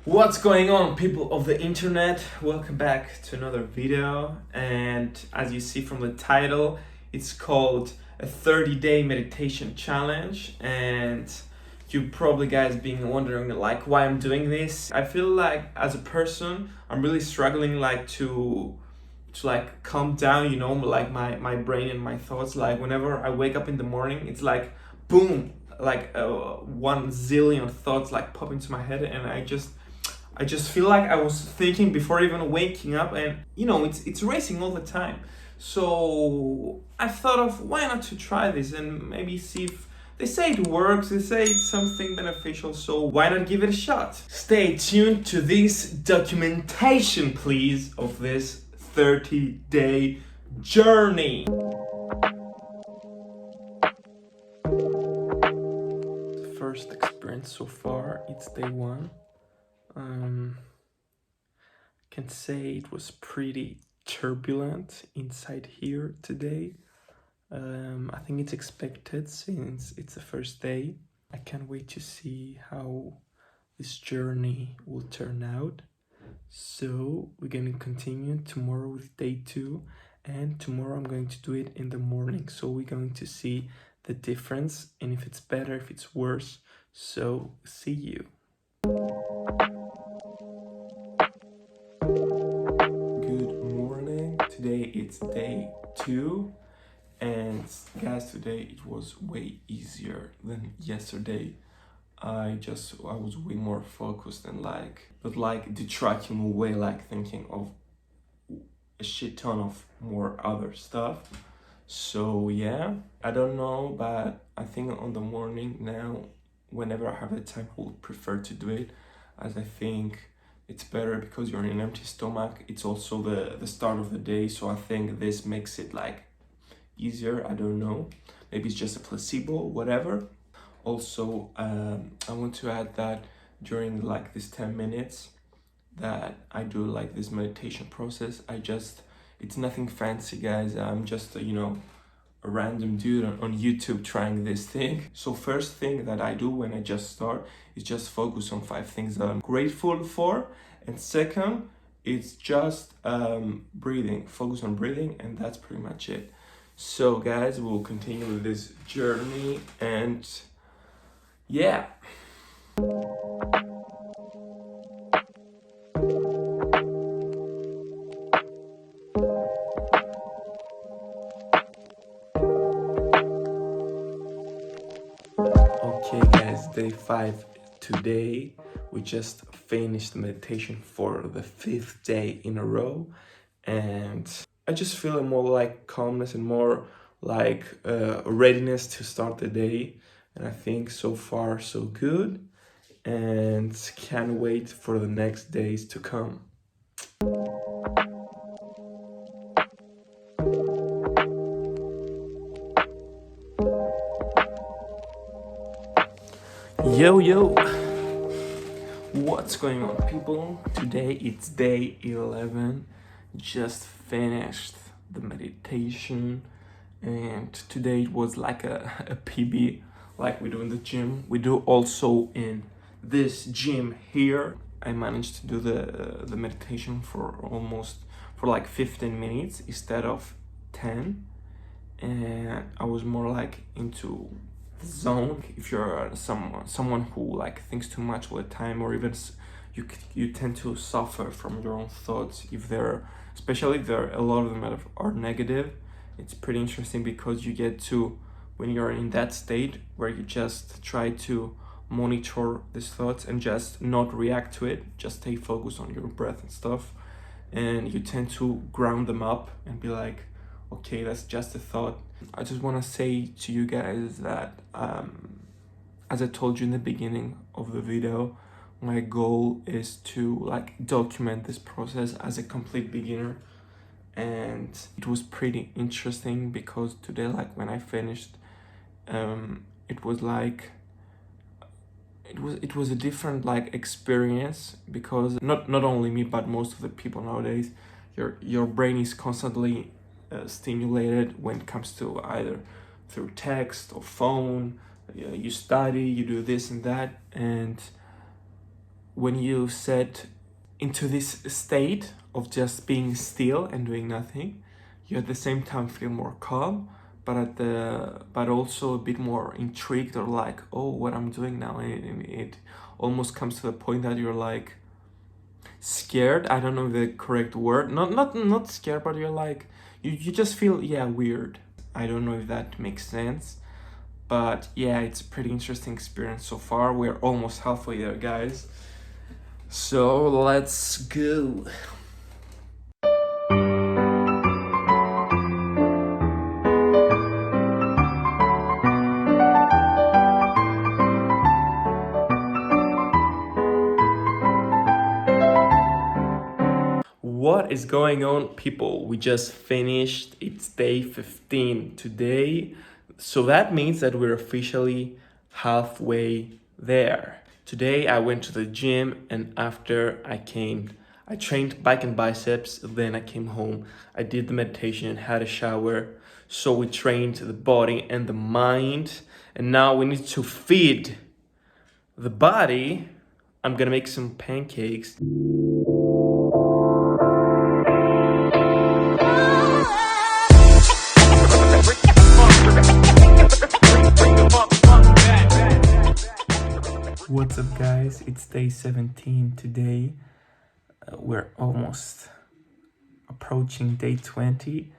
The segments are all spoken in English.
What's going on, people of the internet? Welcome back to another video, and as you see from the title, it's called a 30-day meditation challenge. And you probably guys being wondering like why I'm doing this. I feel like as a person I'm really struggling like to like calm down, like my brain and my thoughts. Like whenever I wake up in the morning, it's like boom, like 1 zillion thoughts like pop into my head, and I just feel like I was thinking before even waking up, and it's racing all the time. So I thought of why not to try this and maybe see if they say it works, they say it's something beneficial, so why not give it a shot? Stay tuned to this documentation, please, of this 30-day journey. First experience so far, it's day one. Can say it was pretty turbulent inside here today. I think it's expected since it's the first day. I can't wait to see how this journey will turn out. So we're gonna continue tomorrow with day 2, and tomorrow I'm going to do it in the morning. So we're going to see the difference and if it's better, if it's worse. So see you. Today it's day 2, and guys, today it was way easier than yesterday. I was way more focused and detracting away, like thinking of a shit ton of more other stuff. So yeah, I don't know, but I think on the morning now, whenever I have the time, I would prefer to do it, as I think it's better because you're in an empty stomach. It's also the start of the day, so I think this makes it like easier. I don't know, maybe it's just a placebo, whatever. Also, I want to add that during like this 10 minutes that I do like this meditation process, it's nothing fancy, guys. I'm just a random dude on YouTube trying this thing. So first thing that I do when I just start is just focus on 5 things that I'm grateful for, and second, it's just breathing. Focus on breathing, and that's pretty much it. So guys, we'll continue with this journey, and yeah. Okay guys, day 5 today. We just finished meditation for the 5th day in a row, and I just feel more like calmness and more like readiness to start the day. And I think so far so good, and can't wait for the next days to come. Yo, what's going on, people? Today it's day 11. Just finished the meditation, and today it was like a PB, like we do in the gym. We do also in this gym here. I managed to do the meditation for like 15 minutes instead of 10, and I was more like into zone. If you're someone who like thinks too much all the time, or even you tend to suffer from your own thoughts, especially if a lot of them are negative, it's pretty interesting because you get to, when you're in that state where you just try to monitor these thoughts and just not react to it, just stay focused on your breath and stuff, and you tend to ground them up and be like, okay, that's just a thought. I just want to say to you guys that as I told you in the beginning of the video, my goal is to like document this process as a complete beginner. And it was pretty interesting because today, like when I finished, it was a different like experience, because not only me but most of the people nowadays, your brain is constantly stimulated when it comes to either through text or phone. You study, you do this and that, and when you set into this state of just being still and doing nothing, you at the same time feel more calm, but also a bit more intrigued, or like, oh, what I'm doing now, and it almost comes to the point that you're like scared. I don't know the correct word. Not scared, but you're like, you just feel, yeah, weird. I don't know if that makes sense. But yeah, it's a pretty interesting experience so far. We're almost halfway there, guys. So let's go. What is going on, people? We just finished. It's day 15 today. So that means that we're officially halfway there. Today I went to the gym, and after I trained back and biceps, then I came home. I did the meditation, had a shower. So we trained the body and the mind. And now we need to feed the body. I'm gonna make some pancakes. What's up, guys? It's day 17 today. We're almost approaching day 20,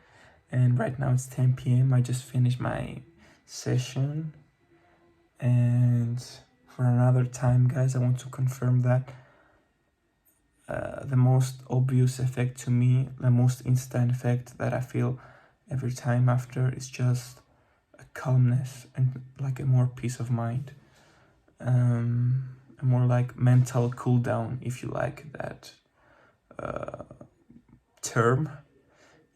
and right now it's 10 p.m. I just finished my session, and for another time, guys, I want to confirm that the most obvious effect to me, the most instant effect that I feel every time after, is just a calmness and like a more peace of mind. A more like mental cool down, if you like that term.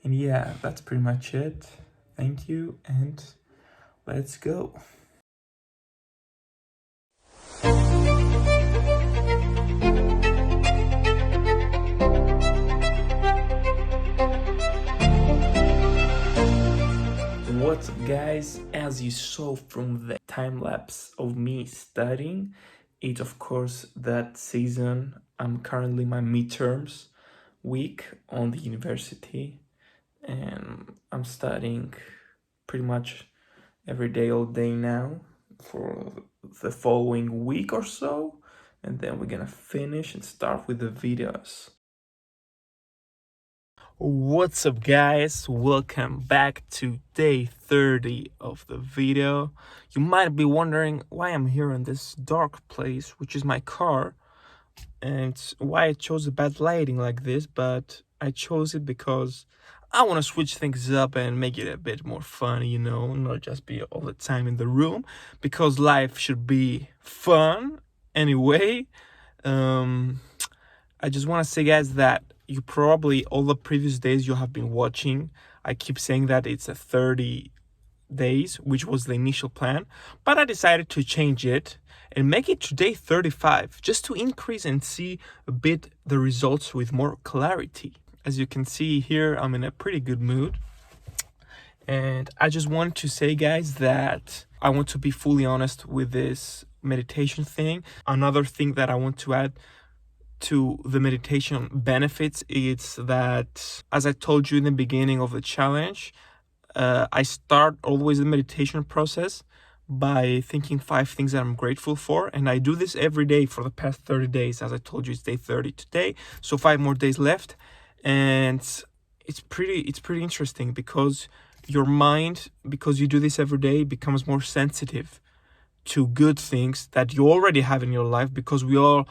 And yeah, that's pretty much it. Thank you, and let's go. What's up, guys? As you saw from the time lapse of me studying, it's of course that season. I'm currently my midterms week on the university, and I'm studying pretty much every day, all day now, for the following week or so, and then we're gonna finish and start with the videos. What's up, guys? Welcome back to day 30 of the video. You might be wondering why I'm here in this dark place, which is my car, and why I chose a bad lighting like this, but I chose it because I want to switch things up and make it a bit more fun, not just be all the time in the room, because life should be fun anyway. I just want to say, guys, that you probably, all the previous days you have been watching, I keep saying that it's a 30 days, which was the initial plan, but I decided to change it and make it to day 35, just to increase and see a bit the results with more clarity. As you can see here, I'm in a pretty good mood. And I just want to say, guys, that I want to be fully honest with this meditation thing. Another thing that I want to add to the meditation benefits is that, as I told you in the beginning of the challenge, I start always the meditation process by thinking 5 things that I'm grateful for, and I do this every day for the past 30 days. As I told you, it's day 30 today, so 5 more days left. And it's pretty interesting, because your mind, because you do this every day, becomes more sensitive to good things that you already have in your life, because we all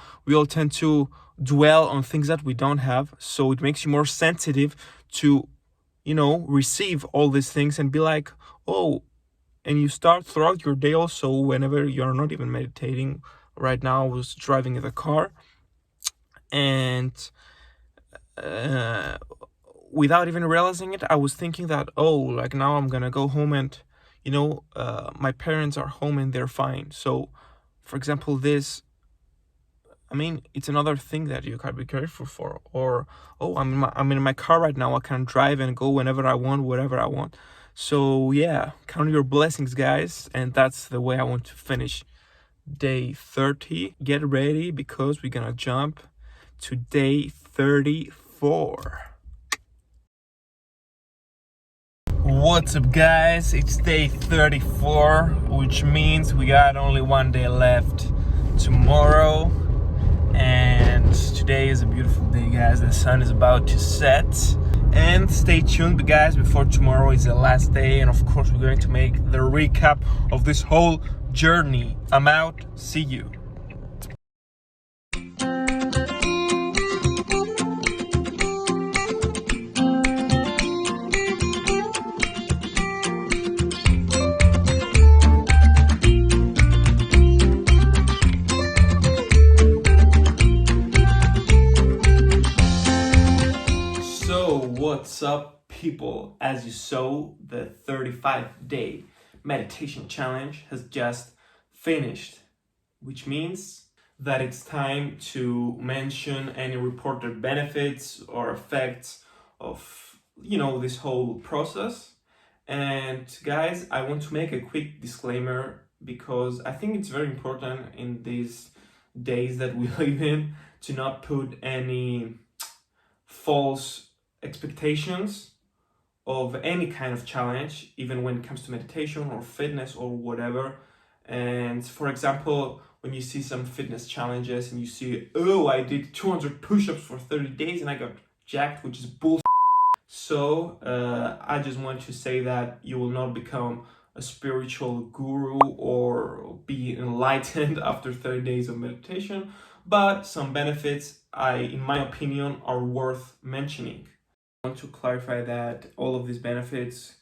tend to dwell on things that we don't have. So it makes you more sensitive to receive all these things and be like, oh, and you start throughout your day also, whenever you're not even meditating. Right now I was driving in the car, and without even realizing it, I was thinking that, oh, like now I'm gonna go home and my parents are home and they're fine. So for example, it's another thing that you gotta be careful for. Or, oh, I'm in my car right now, I can drive and go whenever I want, wherever I want. So yeah, count your blessings, guys. And that's the way I want to finish day 30. Get ready because we're gonna jump to day 34. What's up, guys? It's day 34, which means we got only one day left tomorrow. And today is a beautiful day, guys. The sun is about to set. And stay tuned, guys, before tomorrow is the last day. And of course, we're going to make the recap of this whole journey. I'm out. See you. What's up, people? As you saw, the 35-day meditation challenge has just finished, which means that it's time to mention any reported benefits or effects of, this whole process. And guys, I want to make a quick disclaimer because I think it's very important in these days that we live in to not put any false expectations of any kind of challenge, even when it comes to meditation or fitness or whatever. And for example, when you see some fitness challenges and you see, oh, I did 200 push-ups for 30 days and I got jacked, which is bullshit. So I just want to say that you will not become a spiritual guru or be enlightened after 30 days of meditation, but some benefits, in my opinion, are worth mentioning. I want to clarify that all of these benefits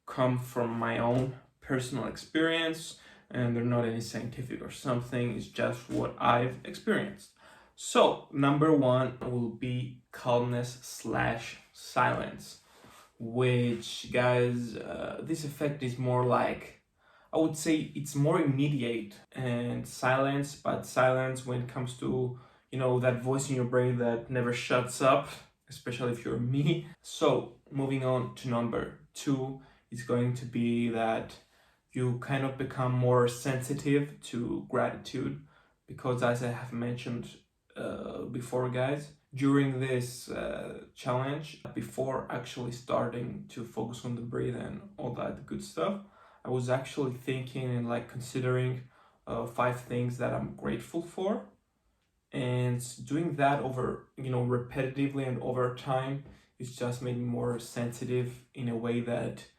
come from my own personal experience and they're not any scientific or something. It's just what I've experienced. So number one will be calmness/silence, which, guys, this effect is more like, I would say it's more immediate and silence, but silence when it comes to, that voice in your brain that never shuts up, especially if you're me. So moving on to number two is going to be that you kind of become more sensitive to gratitude, because as I have mentioned before, guys, during this challenge, before actually starting to focus on the breath and all that good stuff, I was actually thinking and considering 5 things that I'm grateful for. And doing that over, repetitively and over time, it's just made me more sensitive in a way that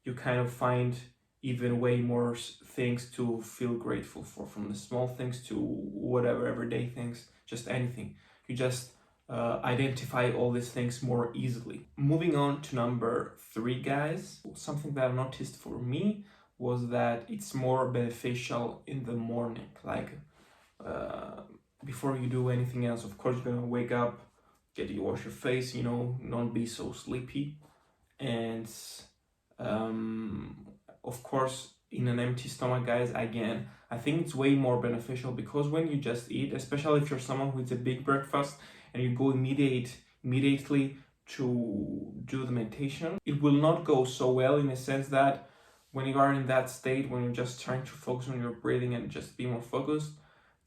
you kind of find even way more things to feel grateful for, from the small things to whatever everyday things, just anything. You just identify all these things more easily. Moving on to number 3, guys, something that I noticed for me was that it's more beneficial in the morning. Before you do anything else, of course, you're gonna wake up, wash your face, not be so sleepy. And of course, in an empty stomach, guys, again, I think it's way more beneficial, because when you just eat, especially if you're someone who eats a big breakfast and you go immediately to do the meditation, it will not go so well, in a sense that when you are in that state, when you're just trying to focus on your breathing and just be more focused,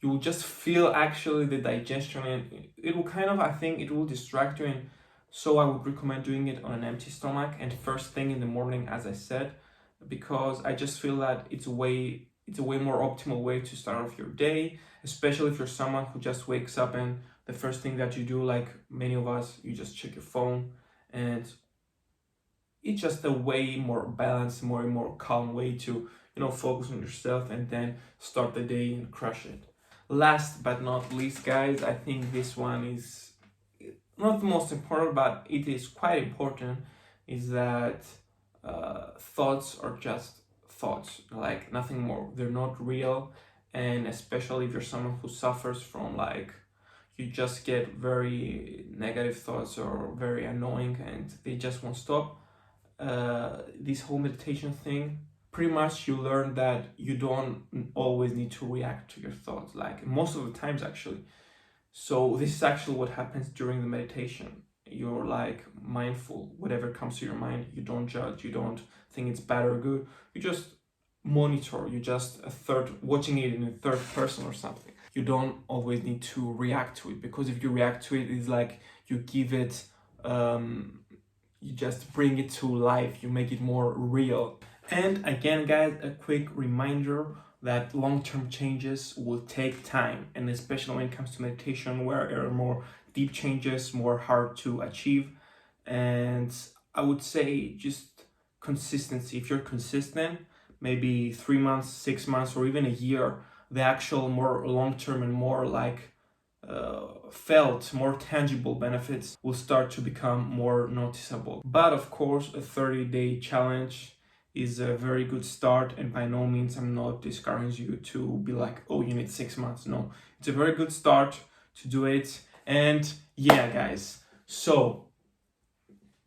you will just feel actually the digestion, and it will I think it will distract you. And so I would recommend doing it on an empty stomach and first thing in the morning, as I said, because I just feel that it's a way more optimal way to start off your day, especially if you're someone who just wakes up and the first thing that you do, like many of us, you just check your phone. And it's just a way more balanced, more calm way to, focus on yourself and then start the day and crush it. Last but not least, guys, I think this one is not the most important, but it is quite important, is that thoughts are just thoughts, nothing more. They're not real. And especially if you're someone who suffers from you just get very negative thoughts or very annoying and they just won't stop. This whole meditation thing, pretty much you learn that you don't always need to react to your thoughts, most of the times, actually. So this is actually what happens during the meditation. You're mindful, whatever comes to your mind, you don't judge, you don't think it's bad or good, you just monitor, you just watching it in a third person or something. You don't always need to react to it, because if you react to it, it's like you give it, you just bring it to life, you make it more real. And again, guys, a quick reminder that long-term changes will take time, and especially when it comes to meditation, where there are more deep changes, more hard to achieve. And I would say just consistency. If you're consistent, maybe 3 months, 6 months, or even a year, the actual more long-term and more like felt, more tangible benefits will start to become more noticeable. But of course, a 30-day challenge is a very good start, and by no means I'm not discouraging you to be like, oh, you need 6 months. No, it's a very good start to do it. And yeah, guys, so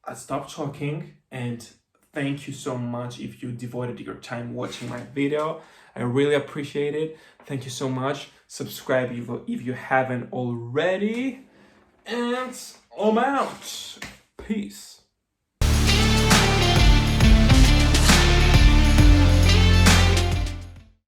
I stopped talking, and thank you so much if you devoted your time watching my video. I really appreciate it. Thank you so much. Subscribe if you haven't already. And I'm out. Peace.